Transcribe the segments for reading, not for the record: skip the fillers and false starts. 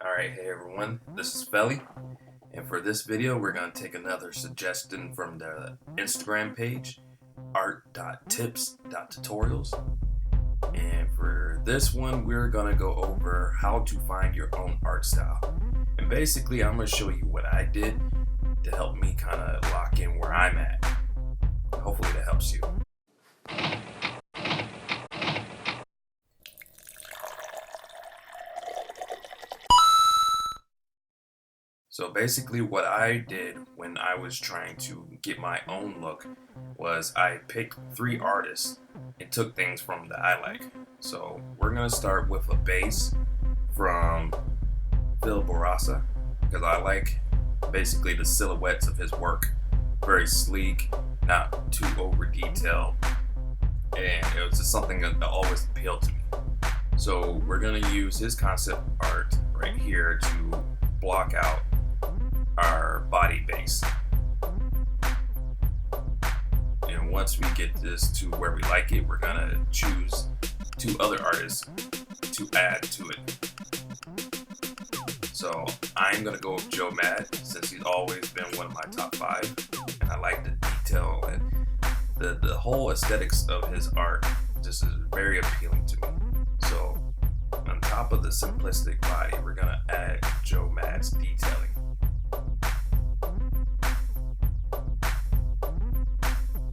Alright, hey everyone, this is Felle, and for this video we're going to take another suggestion from the Instagram page, art.tips.tutorials, and for this one we're going to go over how to find your own art style. And basically I'm going to show you what I did to help me kind of lock in where I'm at. Hopefully that helps you. So basically what I did when I was trying to get my own look was I picked 3 artists and took things from that I like. So we're going to start with a base from Phil Bourassa because I like basically the silhouettes of his work. Very sleek, not too over detailed, and it was just something that always appealed to me. So we're going to use his concept art right here to block out our body base. And once we get this to where we like it, we're gonna choose 2 other artists to add to it. So I'm gonna go with Joe Mad since he's always been one of my top 5, and I like the detail and the whole aesthetics of his art just is very appealing to me. So on top of the simplistic body, we're gonna add Joe Mad's detailing.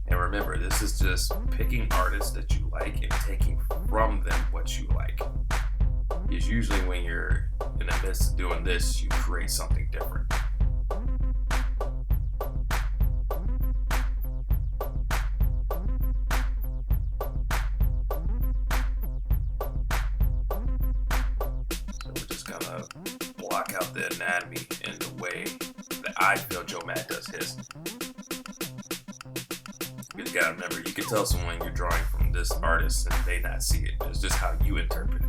Remember, this is just picking artists that you like and taking from them what you like. It's usually when you're in the midst of doing this, you create something different. So we're just gonna block out the anatomy in the way that I feel Joe Mad does his. You just gotta remember, you can tell someone you're drawing from this artist and they not see it. It's just how you interpret it.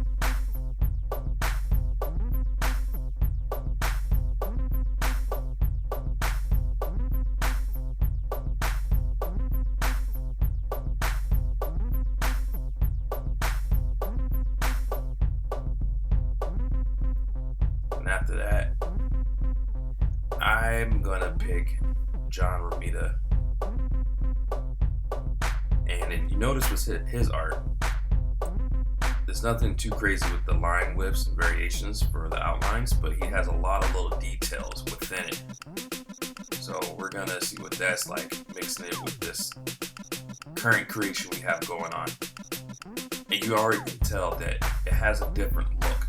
And after that, I'm gonna pick John Romita. And you notice with his art, there's nothing too crazy with the line widths and variations for the outlines, but he has a lot of little details within it. So we're gonna see what that's like, mixing it with this current creation we have going on. And you already can tell that it has a different look.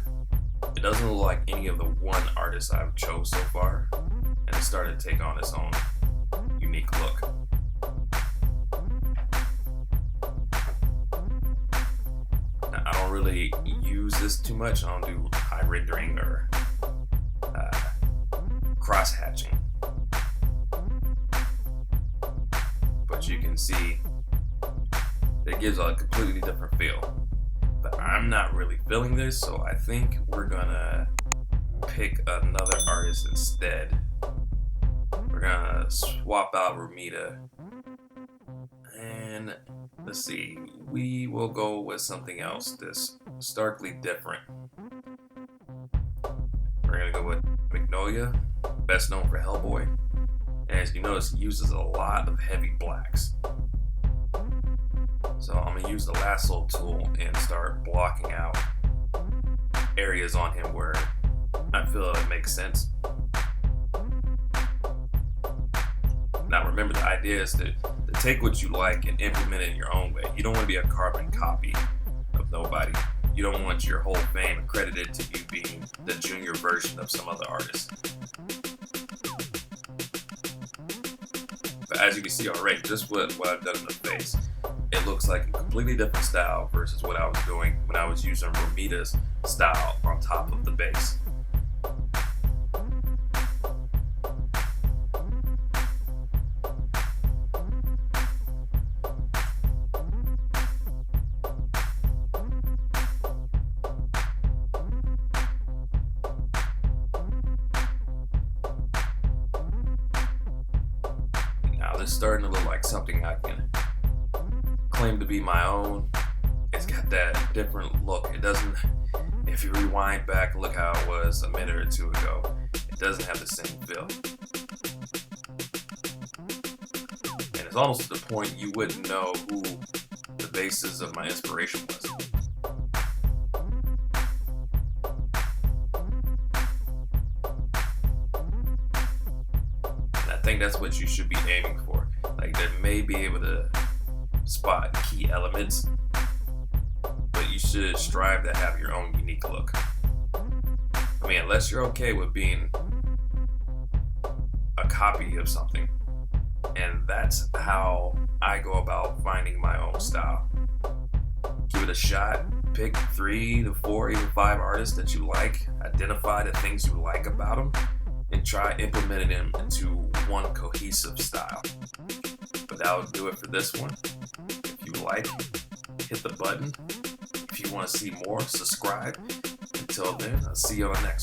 It doesn't look like any of the one artist I've chose so far, and it started to take on its own unique look. Really use this too much. I don't do high rendering or cross hatching, but you can see it gives a completely different feel. But I'm not really feeling this, so I think we're gonna pick another artist instead. We're gonna swap out Romita, and let's see, we will go with something else that's starkly different. We're gonna go with Magnolia, best known for Hellboy. And as you notice, he uses a lot of heavy blacks. So I'm gonna use the lasso tool and start blocking out areas on him where I feel it makes sense. Now remember, the idea is to take what you like and implement it in your own way. You don't want to be a carbon copy of nobody. You don't want your whole fame credited to you being the junior version of some other artist. But as you can see already, just what I've done in the face, it looks like a completely different style versus what I was doing when I was using Romita's style on top of the base. It's starting to look like something I can claim to be my own. It's got that different look. It if you rewind back, look how it was a minute or two ago. It doesn't have the same feel. And it's almost to the point you wouldn't know who the basis of my inspiration was. And I think that's what you should be aiming for. Like, they may be able to spot key elements, but you should strive to have your own unique look. I mean, unless you're okay with being a copy of something. And that's how I go about finding my own style. Give it a shot, pick 3 to 4, even 5 artists that you like, identify the things you like about them, and try implementing them into one cohesive style. But that'll do it for this one. If you like, hit the button. If you want to see more, subscribe. Until then, I'll see you on the next one.